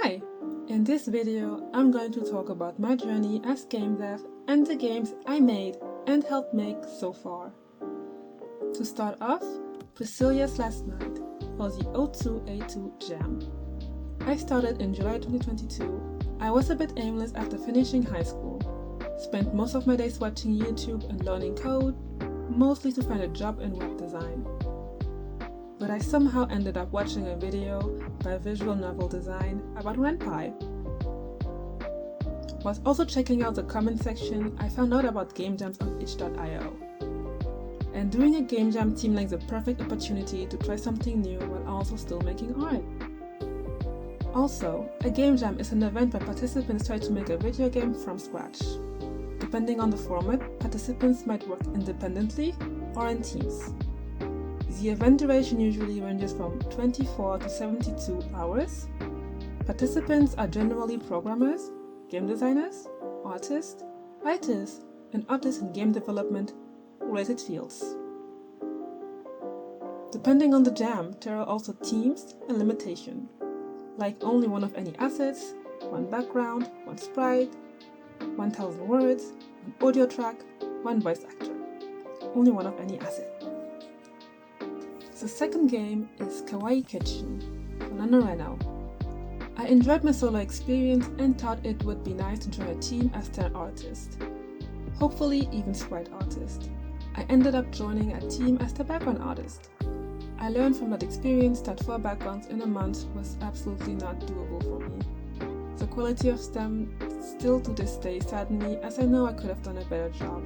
Hi! In this video, I'm going to talk about my journey as game dev and the games I made and helped make so far. To start off, Priscilla's last night was the 𝗀𝗀𝗱𝗀𝗀 jam. I started in July 2022. I was a bit aimless after finishing high school. Spent most of my days watching YouTube and learning code, mostly to find a job in web design. But I somehow ended up watching a video by Visual Novel Design about 𝗰𝗶𝗶𝗀𝗀. Whilst also checking out the comment section, I found out about game jams on 𝗀𝗏.io. And doing a game jam seemed like the perfect opportunity to try something new while also still making art. Also, a game jam is an event where participants try to make a video game from scratch. Depending on the format, participants might work independently or in teams. The event duration usually ranges from 24 to 72 hours. Participants are generally programmers, game designers, artists, writers, and others in game development related fields. Depending on the jam, there are also themes and limitations, like only one of any assets, one background, one sprite, 1,000 words, one audio track, one voice actor. Only one of any asset. The second game is 𝗀𝗀𝗱𝗶𝗀𝗀 from 𝗀𝗀𝗀𝗀𝗀. I enjoyed my solo experience and thought it would be nice to join a team as an artist. Hopefully even sprite artist. I ended up joining a team as the background artist. I learned from that experience that 4 backgrounds in a month was absolutely not doable for me. The quality of them still to this day sadden me, as I know I could have done a better job.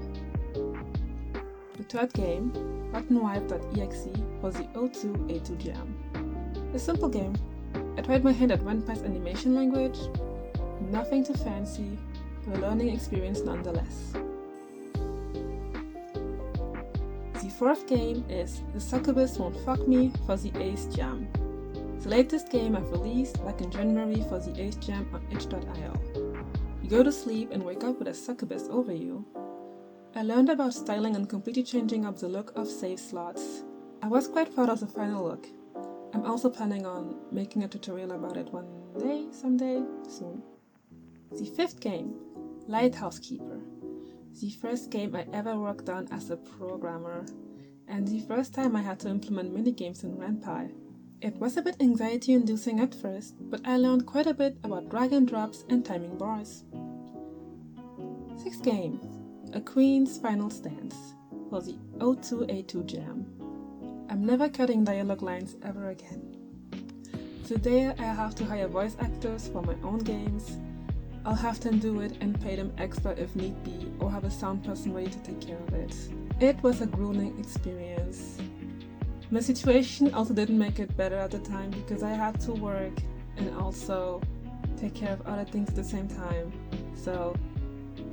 The third game, 𝗰𝗿𝗶𝗶𝗀𝗀, was the 𝗀𝗀𝗱𝗀𝗀 jam. A simple game. I tried my hand at 𝗰𝗶𝗶𝗀𝗀's animation language. Nothing too fancy, but a learning experience nonetheless. The fourth game is the succubus won't fuck me for the 𝗀𝗱 jam. The latest game I've released back in January for the 𝗀𝗱 jam on 𝗀𝗏.io. You go to sleep and wake up with a succubus over you. I learned about styling and completely changing up the look of save slots. I was quite proud of the final look. I'm also planning on making a tutorial about it one day, someday, soon. The fifth game, Lighthouse Keeper. The first game I ever worked on as a programmer, and the first time I had to implement minigames in 𝗰𝗶𝗶𝗀𝗀. It was a bit anxiety-inducing at first, but I learned quite a bit about drag and drops and timing bars. Sixth game, A Queen's Final Stance, for the 𝗀𝗀𝗱𝗀𝗀 jam. I'm never cutting dialogue lines ever again. Today I have to hire voice actors for my own games. I'll have them do it and pay them extra if need be, or have a sound person ready to take care of it. It was a grueling experience. My situation also didn't make it better at the time because I had to work and also take care of other things at the same time. So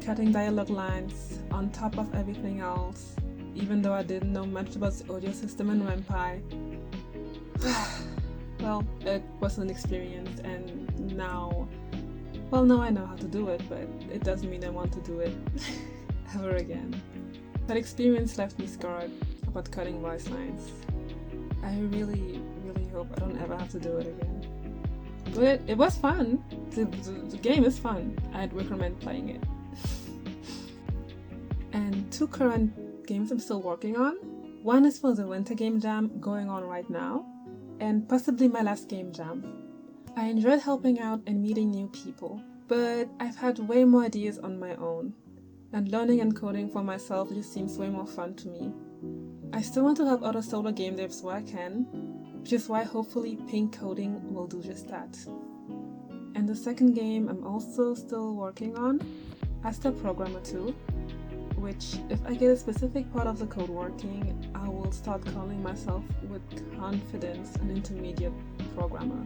cutting dialogue lines on top of everything else, even though I didn't know much about the audio system in 𝗰𝗶𝗶𝗀𝗀. Well, it was an experience, and now I know how to do it, but it doesn't mean I want to do it ever again. That experience left me scarred about cutting voice lines. I really hope I don't ever have to do it again. But it was fun. The game is fun. I'd recommend playing it. And 2 current games I'm still working on. One is for the winter game jam going on right now, and possibly my last game jam. I enjoyed helping out and meeting new people, but I've had way more ideas on my own, and learning and coding for myself just seems way more fun to me. I still want to help other solo game devs where I can, which is why hopefully piinkpuddiin will do just that. And the second game I'm also still working on, as the programmer too, which, if I get a specific part of the code working, I will start calling myself with confidence an intermediate programmer.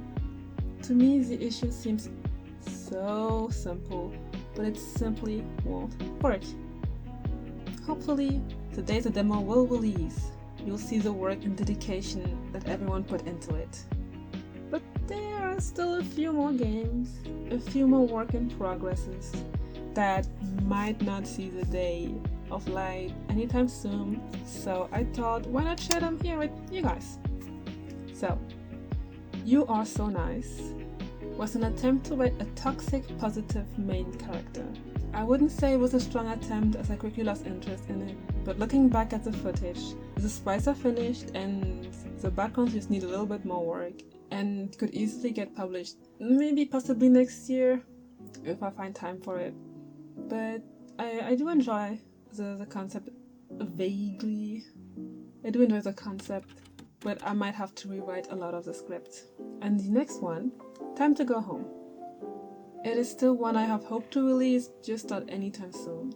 To me, the issue seems so simple, but it simply won't work. Hopefully, the day the demo will release, you'll see the work and dedication that everyone put into it. But there are still a few more games, a few more work in progresses that might not see the day of light anytime soon, so I thought, why not share them here with you guys? So, you are so nice. was an attempt to write a toxic, positive main character. I wouldn't say it was a strong attempt as I quickly lost interest in it, but looking back at the footage, the sprites are finished and the backgrounds just need a little bit more work and could easily get published, maybe possibly next year if I find time for it. But I do enjoy the concept vaguely. I do enjoy the concept, but I might have to rewrite a lot of the script. And the next one, Time to Go Home. It is still one I have hoped to release, just not anytime soon.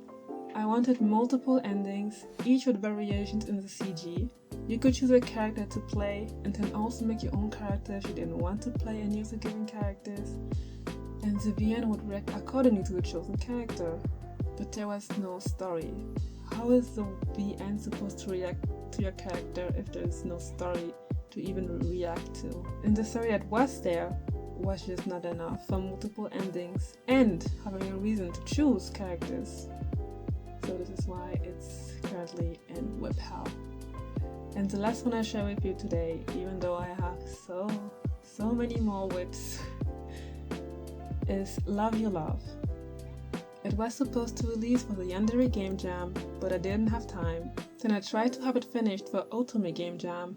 I wanted multiple endings, each with variations in the CG. You could choose a character to play and then also make your own character if you didn't want to play any of the given characters. And the VN would react accordingly to the chosen character. But there was no story. How is the VN supposed to react to your character if there is no story to even react to? And the story that was there was just not enough for multiple endings and having a reason to choose characters. So this is why it's currently in whip hell. And the last one I share with you today, even though I have so many more whips, is Love You Love. It was supposed to release for the Yandere Game Jam, but I didn't have time. Then I tried to have it finished for 𝗀𝗲𝗱𝗀𝗀 Game Jam,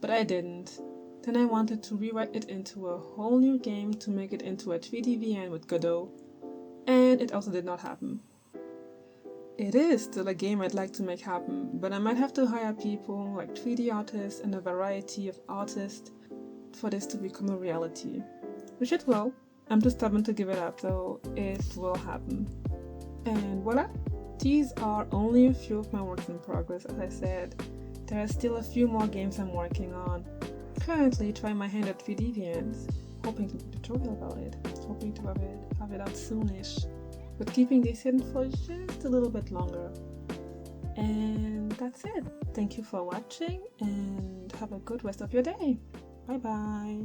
but I didn't. Then I wanted to rewrite it into a whole new game to make it into a 3D VN with Godot, and it also did not happen. It is still a game I'd like to make happen, but I might have to hire people like 3D artists and a variety of artists for this to become a reality. Which it will. I'm too stubborn to give it up, so it will happen. And voila! These are only a few of my works in progress. As I said, there are still a few more games I'm working on. Currently trying my hand at 3D VNs, hoping to do a tutorial about it, hoping to have it out soonish, but keeping this hidden for just a little bit longer. And that's it. Thank you for watching and have a good rest of your day. Bye bye.